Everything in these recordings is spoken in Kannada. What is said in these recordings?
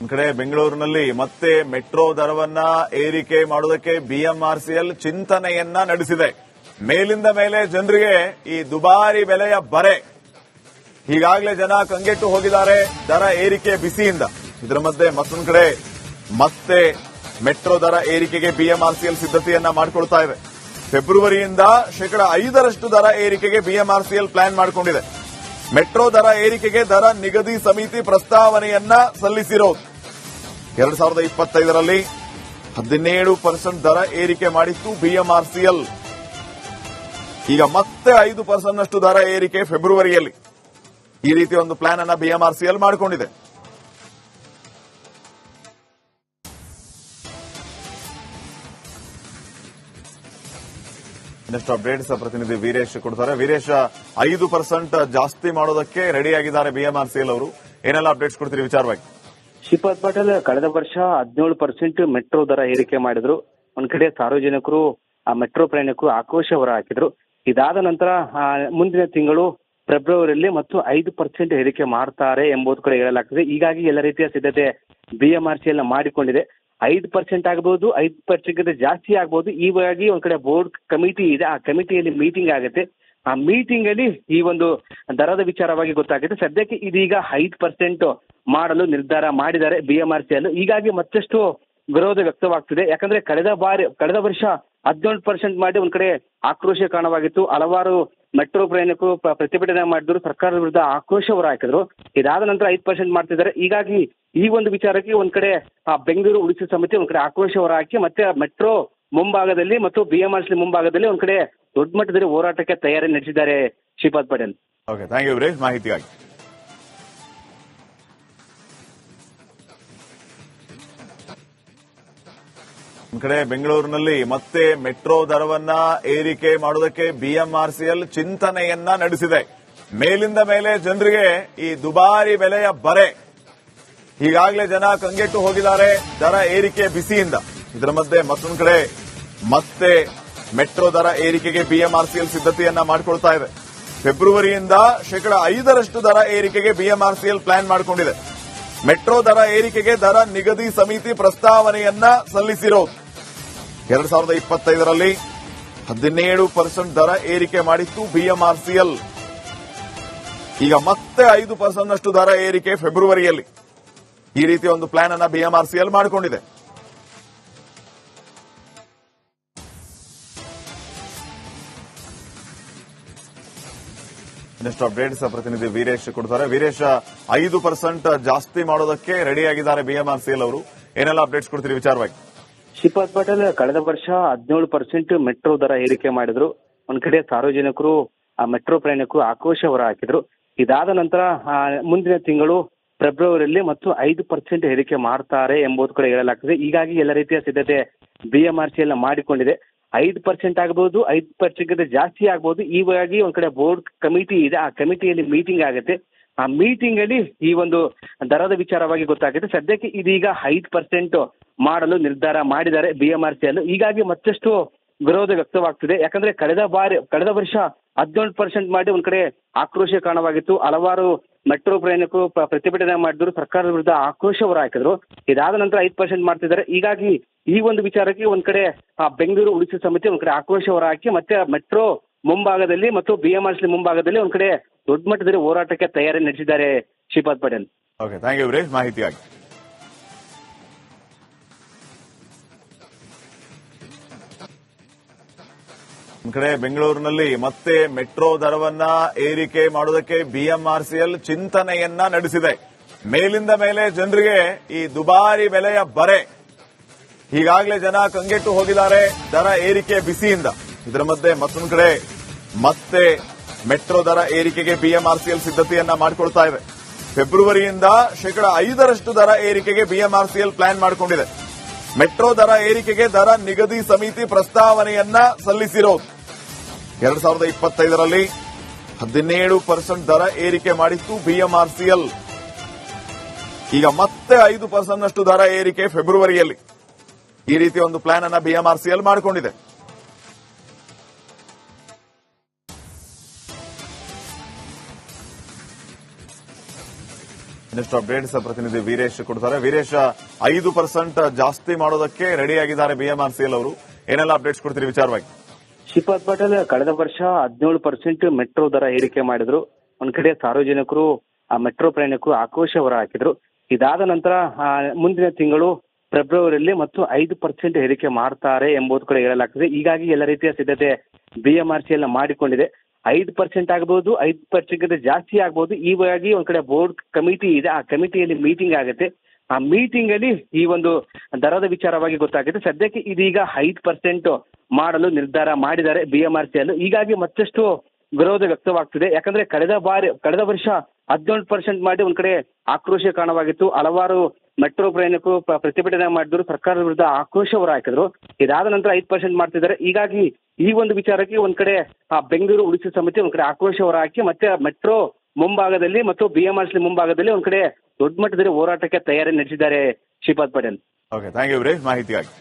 ಒಂದ್ ಕಡೆ ಬೆಂಗಳೂರಿನಲ್ಲಿ ಮತ್ತೆ ಮೆಟ್ರೋ ದರವನ್ನ ಏರಿಕೆ ಮಾಡುವುದಕ್ಕೆ ಬಿಎಂಆರ್ಸಿಎಲ್ ಚಿಂತನೆಯನ್ನ ನಡೆಸಿದೆ. ಮೇಲಿಂದ ಮೇಲೆ ಜನರಿಗೆ ಈ ದುಬಾರಿ ಬೆಲೆಯ ಬರೆ. ಈಗಾಗಲೇ ಜನ ಕಂಗೆಟ್ಟು ಹೋಗಿದ್ದಾರೆ ದರ ಏರಿಕೆ ಬಿಸಿಯಿಂದ. ಇದರ ಮಧ್ಯೆ ಮತ್ತೊಂದು ಕಡೆ ಮತ್ತೆ ಮೆಟ್ರೋ ದರ ಏರಿಕೆಗೆ ಬಿಎಂಆರ್ಸಿಎಲ್ ಸಿದ್ಧತೆಯನ್ನ ಮಾಡಿಕೊಳ್ತಾ ಇದೆ. ಫೆಬ್ರವರಿಯಿಂದ 5% ದರ ಏರಿಕೆಗೆ ಬಿಎಂಆರ್ಸಿಎಲ್ ಪ್ಲಾನ್ ಮಾಡಿಕೊಂಡಿದೆ. ಮೆಟ್ರೋ ದರ ಏರಿಕೆಗೆ ದರ ನಿಗದಿ ಸಮಿತಿ ಪ್ರಸ್ತಾವನೆಯನ್ನ ಸಲ್ಲಿಸಿರೋದು. 2025ರಲ್ಲಿ 17% ದರ ಏರಿಕೆ ಮಾಡಿತ್ತು ಬಿಎಂಆರ್ಸಿಎಲ್. ಈಗ ಮತ್ತೆ 5% ದರ ಏರಿಕೆ ಫೆಬ್ರವರಿಯಲ್ಲಿ. ಈ ರೀತಿ ಒಂದು ಪ್ಲಾನ್ ಅನ್ನ ಬಿಎಂಆರ್ಸಿಎಲ್ ಮಾಡಿಕೊಂಡಿದೆ. ಇನ್ನಷ್ಟು ಅಪ್ಡೇಟ್ಸ್ ಪ್ರತಿನಿಧಿ ವೀರೇಶ್ ಕೊಡ್ತಾರೆ. ವೀರೇಶ್, 5% ಜಾಸ್ತಿ ಮಾಡೋದಕ್ಕೆ ರೆಡಿ ಆಗಿದ್ದಾರೆ ಬಿಎಂಆರ್ಸಿಎಲ್ ಅವರು. ಏನೆಲ್ಲ ಅಪ್ಡೇಟ್ಸ್ ಕೊಡ್ತೀರಿ ವಿಚಾರವಾಗಿ? ಶ್ರೀಪಾದ್ ಪಾಟೀಲ್, ಕಳೆದ ವರ್ಷ 17% ಮೆಟ್ರೋ ದರ ಏರಿಕೆ ಮಾಡಿದ್ರು. ಒಂದ್ ಕಡೆ ಸಾರ್ವಜನಿಕರು ಆ ಮೆಟ್ರೋ ಪ್ರಯಾಣಿಕರು ಆಕ್ರೋಶ ಹೊರ ಹಾಕಿದ್ರು. ಇದಾದ ನಂತರ ಮುಂದಿನ ತಿಂಗಳು ಫೆಬ್ರವರಿಯಲ್ಲಿ ಮತ್ತು 5% ಏರಿಕೆ ಮಾಡ್ತಾರೆ ಎಂಬುದು ಕಡೆ ಹೇಳಲಾಗ್ತದೆ. ಹೀಗಾಗಿ ಎಲ್ಲ ರೀತಿಯ ಸಿದ್ಧತೆ ಬಿಎಂಆರ್ಸಿಎಲ್ ಮಾಡಿಕೊಂಡಿದೆ. 5% ಆಗಬಹುದು, 5% ಜಾಸ್ತಿ ಆಗಬಹುದು. ಹೀಗಾಗಿ ಒಂದ್ ಕಡೆ ಬೋರ್ಡ್ ಕಮಿಟಿ ಇದೆ, ಆ ಕಮಿಟಿಯಲ್ಲಿ ಮೀಟಿಂಗ್ ಆಗುತ್ತೆ. ಆ ಮೀಟಿಂಗ್ ಅಲ್ಲಿ ಈ ಒಂದು ದರದ ವಿಚಾರವಾಗಿ ಗೊತ್ತಾಗುತ್ತೆ. ಸದ್ಯಕ್ಕೆ ಇದೀಗ 5% ಮಾಡಲು ನಿರ್ಧಾರ ಮಾಡಿದ್ದಾರೆ ಬಿಎಂಆರ್ಸಿಎಲ್. ಹೀಗಾಗಿ ಮತ್ತಷ್ಟು ವಿರೋಧ ವ್ಯಕ್ತವಾಗ್ತಿದೆ. ಯಾಕಂದ್ರೆ ಕಳೆದ ವರ್ಷ 17% ಮಾಡಿ ಒಂದ್ ಕಡೆ ಆಕ್ರೋಶ ಕಾರಣವಾಗಿತ್ತು. ಹಲವಾರು ಮೆಟ್ರೋ ಪ್ರಯಾಣಿಕರು ಪ್ರತಿಭಟನೆ ಮಾಡಿದ್ರು, ಸರ್ಕಾರದ ವಿರುದ್ಧ ಆಕ್ರೋಶ ಹೊರ ಹಾಕಿದ್ರು. ಇದಾದ ನಂತರ 5% ಮಾಡ್ತಿದ್ದಾರೆ. ಹೀಗಾಗಿ ಈ ಒಂದು ವಿಚಾರಕ್ಕೆ ಒಂದ್ ಕಡೆ ಬೆಂಗಳೂರು ಉಳಿಸಿ ಸಮಿತಿ ಒಂದ್ ಕಡೆ ಆಕ್ರೋಶ ಹೊರ ಹಾಕಿ ಮತ್ತೆ ಮೆಟ್ರೋ ಮುಂಭಾಗದಲ್ಲಿ ಮತ್ತು ಬಿಎಂಆರ್ಸಿಎಲ್ ಮುಂಭಾಗದಲ್ಲಿ ಒಂದ್ ಕಡೆ ದೊಡ್ಡ ಮಟ್ಟದಲ್ಲಿ ಹೋರಾಟಕ್ಕೆ ತಯಾರಿ ನಡೆಸಿದ್ದಾರೆ. Shripad Patil, okay, thank you Veeresh ಮಾಹಿತಿಗಾಗಿ. ಒಂದ್ ಕಡೆ ಬೆಂಗಳೂರಿನಲ್ಲಿ ಮತ್ತೆ ಮೆಟ್ರೋ ದರವನ್ನ ಏರಿಕೆ ಮಾಡುವುದಕ್ಕೆ ಬಿಎಂಆರ್ಸಿಎಲ್ ಚಿಂತನೆಯನ್ನ ನಡೆಸಿದೆ. ಮೇಲಿಂದ ಮೇಲೆ ಜನರಿಗೆ ಈ ದುಬಾರಿ ಬೆಲೆಯ ಬರೆ. ಈಗಾಗಲೇ ಜನ ಕಂಗೆಟ್ಟು ಹೋಗಿದ್ದಾರೆ ದರ ಏರಿಕೆ ಬಿಸಿಯಿಂದ. ಇದರ ಮಧ್ಯೆ ಮತ್ತೊಂದು ಕಡೆ ಮತ್ತೆ ಮೆಟ್ರೋ ದರ ಏರಿಕೆಗೆ ಬಿಎಂಆರ್ಸಿಎಲ್ ಸಿದ್ಧತೆಯನ್ನ ಮಾಡಿಕೊಳ್ತಾ ಇದೆ. ಫೆಬ್ರವರಿಯಿಂದ 5% ದರ ಏರಿಕೆಗೆ ಬಿಎಂಆರ್ಸಿಎಲ್ ಪ್ಲಾನ್ ಮಾಡಿಕೊಂಡಿದೆ. ಮೆಟ್ರೋ ದರ ಏರಿಕೆಗೆ ದರ ನಿಗದಿ ಸಮಿತಿ ಪ್ರಸ್ತಾವನೆಯನ್ನ ಸಲ್ಲಿಸಿರೋದು. 2025ರಲ್ಲಿ 17% ದರ ಏರಿಕೆ ಮಾಡಿತ್ತು ಬಿಎಂಆರ್ಸಿಎಲ್. ಈಗ ಮತ್ತೆ 5% ದರ ಏರಿಕೆ ಫೆಬ್ರವರಿಯಲ್ಲಿ. ಈ ರೀತಿ ಒಂದು ಪ್ಲಾನ್ ಅನ್ನ ಬಿಎಂಆರ್ಸಿಎಲ್ ಮಾಡಿಕೊಂಡಿದೆ. ಇನ್ನಷ್ಟು ಅಪ್ಡೇಟ್ಸ್ ಪ್ರತಿನಿಧಿ ವೀರೇಶ್ ಕೊಡ್ತಾರೆ. ವೀರೇಶ್, 5% ಜಾಸ್ತಿ ಮಾಡೋದಕ್ಕೆ ರೆಡಿ ಆಗಿದ್ದಾರೆ ಬಿಎಂಆರ್ಸಿಎಲ್ ಅವರು. ಏನೆಲ್ಲ ಅಪ್ಡೇಟ್ಸ್ ಕೊಡ್ತೀರಿ ವಿಚಾರವಾಗಿ? ಶ್ರೀಪಾದ್ ಪಾಟೀಲ್, ಕಳೆದ ವರ್ಷ 17% ಮೆಟ್ರೋ ದರ ಏರಿಕೆ ಮಾಡಿದ್ರು. ಒಂದ್ ಕಡೆ ಸಾರ್ವಜನಿಕರು ಆ ಮೆಟ್ರೋ ಪ್ರಯಾಣಿಕರು ಆಕ್ರೋಶ ಹೊರ ಹಾಕಿದ್ರು. ಇದಾದ ನಂತರ ಮುಂದಿನ ತಿಂಗಳು ಫೆಬ್ರವರಿಯಲ್ಲಿ ಮತ್ತು 5% ಏರಿಕೆ ಮಾಡ್ತಾರೆ ಎಂಬುದು ಕಡೆ ಹೇಳಲಾಗ್ತದೆ. ಹೀಗಾಗಿ ಎಲ್ಲ ರೀತಿಯ ಸಿದ್ಧತೆ ಬಿಎಂಆರ್ಸಿಎಲ್ ಮಾಡಿಕೊಂಡಿದೆ. 5% ಆಗಬಹುದು, 5% ಜಾಸ್ತಿ ಆಗಬಹುದು. ಹೀಗಾಗಿ ಒಂದ್ ಕಡೆ ಬೋರ್ಡ್ ಕಮಿಟಿ ಇದೆ, ಆ ಕಮಿಟಿಯಲ್ಲಿ ಮೀಟಿಂಗ್ ಆಗುತ್ತೆ. ಆ ಮೀಟಿಂಗ್ ಅಲ್ಲಿ ಈ ಒಂದು ದರದ ವಿಚಾರವಾಗಿ ಗೊತ್ತಾಗುತ್ತೆ. ಸದ್ಯಕ್ಕೆ ಇದೀಗ 5% ಮಾಡಲು ನಿರ್ಧಾರ ಮಾಡಿದ್ದಾರೆ ಬಿಎಂಆರ್ಸಿಎಲ್. ಹೀಗಾಗಿ ಮತ್ತಷ್ಟು ವಿರೋಧ ವ್ಯಕ್ತವಾಗ್ತಿದೆ. ಯಾಕಂದ್ರೆ ಕಳೆದ ವರ್ಷ 17% ಮಾಡಿ ಒಂದ್ ಕಡೆ ಆಕ್ರೋಶ ಕಾರಣವಾಗಿತ್ತು. ಹಲವಾರು ಮೆಟ್ರೋ ಪ್ರಯಾಣಿಕರು ಪ್ರತಿಭಟನೆ ಮಾಡಿದ್ರು, ಸರ್ಕಾರದ ವಿರುದ್ಧ ಆಕ್ರೋಶ ಹೊರ ಹಾಕಿದ್ರು. ಇದಾದ ನಂತರ 5% ಮಾಡ್ತಿದ್ದಾರೆ. ಹೀಗಾಗಿ ಈ ಒಂದು ವಿಚಾರಕ್ಕೆ ಒಂದ್ ಕಡೆ ಬೆಂಗಳೂರು ಉಳಿಸಿ ಸಮಿತಿ ಒಂದ್ ಕಡೆ ಆಕ್ರೋಶ ಹೊರ ಹಾಕಿ ಮತ್ತೆ ಮೆಟ್ರೋ ಮುಂಭಾಗದಲ್ಲಿ ಮತ್ತು ಬಿಎಂಆರ್ಸಿಎಲ್ ಮುಂಭಾಗದಲ್ಲಿ ಒಂದ್ ಕಡೆ ದೊಡ್ಡ ಮಟ್ಟದಲ್ಲಿ ಹೋರಾಟಕ್ಕೆ ತಯಾರಿ ನಡೆಸಿದ್ದಾರೆ. Shripad Patil, okay, thank you Veeresh ಮಾಹಿತಿಗಾಗಿ. ಒಂದ್ ಕಡೆ ಬೆಂಗಳೂರಿನಲ್ಲಿ ಮತ್ತೆ ಮೆಟ್ರೋ ದರವನ್ನ ಏರಿಕೆ ಮಾಡುವುದಕ್ಕೆ ಬಿಎಂಆರ್ಸಿಎಲ್ ಚಿಂತನೆಯನ್ನ ನಡೆಸಿದೆ. ಮೇಲಿಂದ ಮೇಲೆ ಜನರಿಗೆ ಈ ದುಬಾರಿ ಬೆಲೆಯ ಬರೆ. ಈಗಾಗಲೇ ಜನ ಕಂಗೆಟ್ಟು ಹೋಗಿದ್ದಾರೆ ದರ ಏರಿಕೆ ಬಿಸಿಯಿಂದ. ಇದರ ಮಧ್ಯೆ ಮತ್ತೊಂದು ಕಡೆ ಮತ್ತೆ ಮೆಟ್ರೋ ದರ ಏರಿಕೆಗೆ ಬಿಎಂಆರ್ಸಿಎಲ್ ಸಿದ್ಧತೆಯನ್ನ ಮಾಡಿಕೊಳ್ತಾ ಇದೆ. ಫೆಬ್ರವರಿಯಿಂದ 5% ದರ ಏರಿಕೆಗೆ ಬಿಎಂಆರ್ಸಿಎಲ್ ಪ್ಲಾನ್ ಮಾಡಿಕೊಂಡಿದೆ. ಮೆಟ್ರೋ ದರ ಏರಿಕೆಗೆ ದರ ನಿಗದಿ ಸಮಿತಿ ಪ್ರಸ್ತಾವನೆಯನ್ನ ಸಲ್ಲಿಸಿರೋದು. 2025ರಲ್ಲಿ 17% ದರ ಏರಿಕೆ ಮಾಡಿತ್ತು ಬಿಎಂಆರ್ಸಿಎಲ್. ಈಗ ಮತ್ತೆ 5% ದರ ಏರಿಕೆ ಫೆಬ್ರವರಿಯಲ್ಲಿ. ಈ ರೀತಿ ಒಂದು ಪ್ಲಾನ್ ಅನ್ನ ಬಿಎಂಆರ್ಸಿಎಲ್ ಮಾಡಿಕೊಂಡಿದೆ. ನೆಕ್ಸ್ಟ್ ಅಪ್ಡೇಟ್ಸ್ ಪ್ರತಿನಿಧಿ ವೀರೇಶ್ ಕೊಡ್ತಾರೆ. ವೀರೇಶ್, 5% ಜಾಸ್ತಿ ಮಾಡೋದಕ್ಕೆ ರೆಡಿ ಆಗಿದ್ದಾರೆ ಬಿಎಂಆರ್ಸಿಎಲ್ ಅವರು. ಏನೆಲ್ಲ ಅಪ್ಡೇಟ್ಸ್ ಕೊಡ್ತೀರಿ ವಿಚಾರವಾಗಿ? ಶ್ರೀಪಾದ್ ಪಟೇಲ್, ಕಳೆದ ವರ್ಷ 17% ಮೆಟ್ರೋ ದರ ಏರಿಕೆ ಮಾಡಿದ್ರು. ಒಂದ್ ಕಡೆ ಸಾರ್ವಜನಿಕರು ಆ ಮೆಟ್ರೋ ಪ್ರಯಾಣಕ್ಕೂ ಆಕ್ರೋಶ ಹೊರ ಹಾಕಿದ್ರು. ಇದಾದ ನಂತರ ಮುಂದಿನ ತಿಂಗಳು ಫೆಬ್ರವರಿಯಲ್ಲಿ ಮತ್ತು 5% ಏರಿಕೆ ಮಾಡ್ತಾರೆ ಎಂಬುದು ಕೂಡ ಹೇಳಲಾಗ್ತದೆ. ಹೀಗಾಗಿ ಎಲ್ಲ ರೀತಿಯ ಸಿದ್ಧತೆ ಬಿಎಂಆರ್ಸಿಎಲ್ ಮಾಡಿಕೊಂಡಿದೆ. 5% ಆಗಬಹುದು, 5% ಜಾಸ್ತಿ ಆಗಬಹುದು. ಹೀಗಾಗಿ ಒಂದ್ ಕಡೆ ಬೋರ್ಡ್ ಕಮಿಟಿ ಇದೆ, ಆ ಕಮಿಟಿಯಲ್ಲಿ ಮೀಟಿಂಗ್ ಆಗುತ್ತೆ. ಆ ಮೀಟಿಂಗ್ ಅಲ್ಲಿ ಈ ಒಂದು ದರದ ವಿಚಾರವಾಗಿ ಗೊತ್ತಾಗುತ್ತೆ. ಸದ್ಯಕ್ಕೆ ಇದೀಗ 5% ಮಾಡಲು ನಿರ್ಧಾರ ಮಾಡಿದ್ದಾರೆ ಬಿಎಂಆರ್ಸಿಎಲ್. ಹೀಗಾಗಿ ಮತ್ತಷ್ಟು ವಿರೋಧ ವ್ಯಕ್ತವಾಗ್ತಿದೆ. ಯಾಕಂದ್ರೆ ಕಳೆದ ವರ್ಷ 17% ಮಾಡಿ ಒಂದ್ ಕಡೆ ಆಕ್ರೋಶ ಕಾರಣವಾಗಿತ್ತು. ಹಲವಾರು ಮೆಟ್ರೋ ಪ್ರಯಾಣಿಕರು ಪ್ರತಿಭಟನೆ ಮಾಡಿದ್ರು, ಸರ್ಕಾರದ ವಿರುದ್ಧ ಆಕ್ರೋಶ ಹೊರ ಹಾಕಿದ್ರು. ಇದಾದ ನಂತರ 5% ಮಾಡ್ತಿದ್ದಾರೆ. ಹೀಗಾಗಿ ಈ ಒಂದು ವಿಚಾರಕ್ಕೆ ಒಂದ್ ಕಡೆ ಬೆಂಗಳೂರು ಉಳಿಸಿ ಸಮಿತಿ ಒಂದ್ ಕಡೆ ಆಕ್ರೋಶ ಹೊರ ಹಾಕಿ ಮತ್ತೆ ಮೆಟ್ರೋ ಮುಂಭಾಗದಲ್ಲಿ ಮತ್ತು ಬಿಎಂಆರ್ಸಿ ಮುಂಭಾಗದಲ್ಲಿ ಒಂದ್ ಕಡೆ ದೊಡ್ಡ ಮಟ್ಟದಲ್ಲಿ ಹೋರಾಟಕ್ಕೆ ತಯಾರಿ ನಡೆಸಿದ್ದಾರೆ. Shripad Patel. Okay, thank you Veeresh ಮಾಹಿತಿಗಾಗಿ.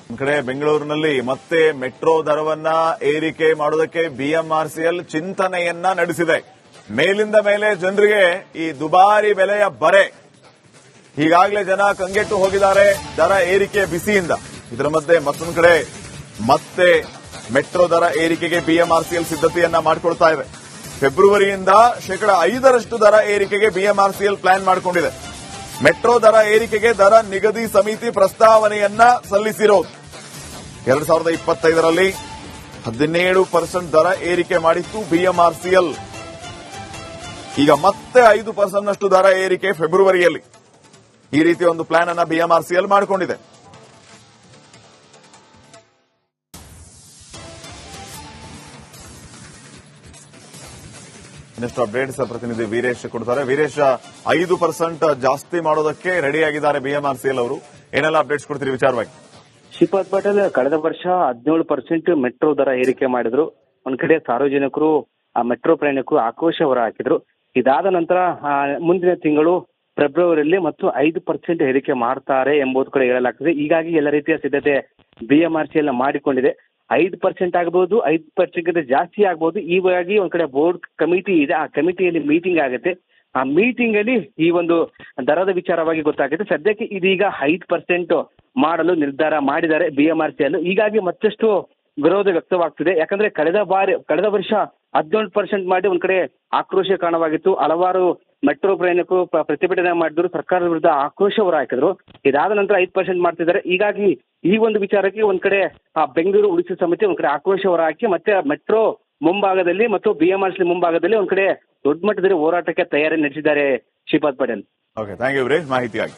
ಒಂದ್ ಕಡೆ ಬೆಂಗಳೂರಿನಲ್ಲಿ ಮತ್ತೆ ಮೆಟ್ರೋ ದರವನ್ನ ಏರಿಕೆ ಮಾಡೋದಕ್ಕೆ ಬಿಎಂಆರ್ಸಿಎಲ್ ಚಿಂತನೆಯನ್ನ ನಡೆಸಿದೆ. ಮೇಲಿಂದ ಮೇಲೆ ಜನರಿಗೆ ಈ ದುಬಾರಿ ಬೆಲೆಯ ಬರೆ. ಈಗಾಗಲೇ ಜನ ಕಂಗೆಟ್ಟು ಹೋಗಿದ್ದಾರೆ ದರ ಏರಿಕೆ ಬಿಸಿಯಿಂದ. ಇದರ ಮಧ್ಯೆ ಮತ್ತೊಂದು ಕಡೆ ಮತ್ತೆ ಮೆಟ್ರೋ ದರ ಏರಿಕೆಗೆ ಬಿಎಂಆರ್ಸಿಎಲ್ ಸಿದ್ಧತೆಯನ್ನ ಮಾಡಿಕೊಳ್ತಾ ಇದೆ. ಫೆಬ್ರವರಿಯಿಂದ 5% ದರ ಏರಿಕೆಗೆ ಬಿಎಂಆರ್ಸಿಎಲ್ ಪ್ಲಾನ್ ಮಾಡಿಕೊಂಡಿದೆ. ಮೆಟ್ರೋ ದರ ಏರಿಕೆಗೆ ದರ ನಿಗದಿ ಸಮಿತಿ ಪ್ರಸ್ತಾವನೆಯನ್ನ ಸಲ್ಲಿಸಿರೋದು. 2025ರಲ್ಲಿ 17% ದರ ಏರಿಕೆ ಮಾಡಿತ್ತು ಬಿಎಂಆರ್ಸಿಎಲ್. ಈಗ ಮತ್ತೆ 5% ದರ ಏರಿಕೆ ಫೆಬ್ರವರಿಯಲ್ಲಿ. ಈ ರೀತಿಯ ಒಂದು ಪ್ಲಾನ್ ಅನ್ನ ಬಿಎಂಆರ್ಸಿಎಲ್ ಮಾಡಿಕೊಂಡಿದೆ. ನೆಕ್ಸ್ಟ್ ಅಪ್ಡೇಟ್ಸ್ ಪ್ರತಿನಿಧಿ ವೀರೇಶ್ ಕೊಡ್ತಾರೆ. ವೀರೇಶ್, 5% ಜಾಸ್ತಿ ಮಾಡೋದಕ್ಕೆ ರೆಡಿ ಆಗಿದ್ದಾರೆ ಬಿಎಂಆರ್ಸಿಎಲ್ ಅವರು. ಏನೆಲ್ಲ ಅಪ್ಡೇಟ್ಸ್ ಕೊಡ್ತೀರಿ ವಿಚಾರವಾಗಿ? ಶ್ರೀಪಾದ್ ಪಟೇಲ್, ಕಳೆದ ವರ್ಷ 17% ಮೆಟ್ರೋ ದರ ಏರಿಕೆ ಮಾಡಿದ್ರು. ಒಂದ್ ಕಡೆ ಸಾರ್ವಜನಿಕರು ಆ ಮೆಟ್ರೋ ಪ್ರಯಾಣಕ್ಕೂ ಆಕ್ರೋಶ ಹೊರ ಹಾಕಿದ್ರು. ಇದಾದ ನಂತರ ಮುಂದಿನ ತಿಂಗಳು ಫೆಬ್ರವರಿಯಲ್ಲಿ ಮತ್ತು 5% ಏರಿಕೆ ಮಾಡ್ತಾರೆ ಎಂಬುದು ಕೂಡ ಹೇಳಲಾಗ್ತದೆ. ಹೀಗಾಗಿ ಎಲ್ಲ ರೀತಿಯ ಸಿದ್ಧತೆ ಬಿಎಂಆರ್ಸಿಎಲ್ ಮಾಡಿಕೊಂಡಿದೆ. 5% ಆಗಬಹುದು, 5% ಜಾಸ್ತಿ ಆಗಬಹುದು. ಹೀಗಾಗಿ ಒಂದ್ ಕಡೆ ಬೋರ್ಡ್ ಕಮಿಟಿ ಇದೆ, ಆ ಕಮಿಟಿಯಲ್ಲಿ ಮೀಟಿಂಗ್ ಆಗುತ್ತೆ. ಆ ಮೀಟಿಂಗ್ ಅಲ್ಲಿ ಈ ಒಂದು ದರದ ವಿಚಾರವಾಗಿ ಗೊತ್ತಾಗುತ್ತೆ. ಸದ್ಯಕ್ಕೆ ಇದೀಗ 5% ಮಾಡಲು ನಿರ್ಧಾರ ಮಾಡಿದ್ದಾರೆ ಬಿಎಂಆರ್ಸಿಎಲ್. ಹೀಗಾಗಿ ಮತ್ತಷ್ಟು ವಿರೋಧ ವ್ಯಕ್ತವಾಗ್ತಿದೆ. ಯಾಕಂದ್ರೆ ಕಳೆದ ವರ್ಷ 17% ಮಾಡಿ ಒಂದ್ ಕಡೆ ಆಕ್ರೋಶ ಕಾರಣವಾಗಿತ್ತು. ಹಲವಾರು ಮೆಟ್ರೋ ಪ್ರಯಾಣಿಕರು ಪ್ರತಿಭಟನೆ ಮಾಡಿದ್ರು, ಸರ್ಕಾರದ ವಿರುದ್ಧ ಆಕ್ರೋಶ ಹೊರ ಹಾಕಿದ್ರು. ಇದಾದ ನಂತರ 5% ಮಾಡ್ತಿದ್ದಾರೆ. ಹೀಗಾಗಿ ಈ ಒಂದು ವಿಚಾರಕ್ಕೆ ಒಂದ್ ಕಡೆ ಬೆಂಗಳೂರು ಉಳಿಸಿ ಸಮಿತಿ ಒಂದ್ ಕಡೆ ಆಕ್ರೋಶ ಹೊರ ಹಾಕಿ ಮತ್ತೆ ಮೆಟ್ರೋ ಮುಂಭಾಗದಲ್ಲಿ ಮತ್ತು ಬಿಎಂಆರ್ಸಿ ಮುಂಭಾಗದಲ್ಲಿ ಒಂದ್ ಕಡೆ ದೊಡ್ಡ ಮಟ್ಟದಲ್ಲಿ ಹೋರಾಟಕ್ಕೆ ತಯಾರಿ ನಡೆಸಿದ್ದಾರೆ. Shripad Patel. Okay, thank you Veeresh ಮಾಹಿತಿಗಾಗಿ.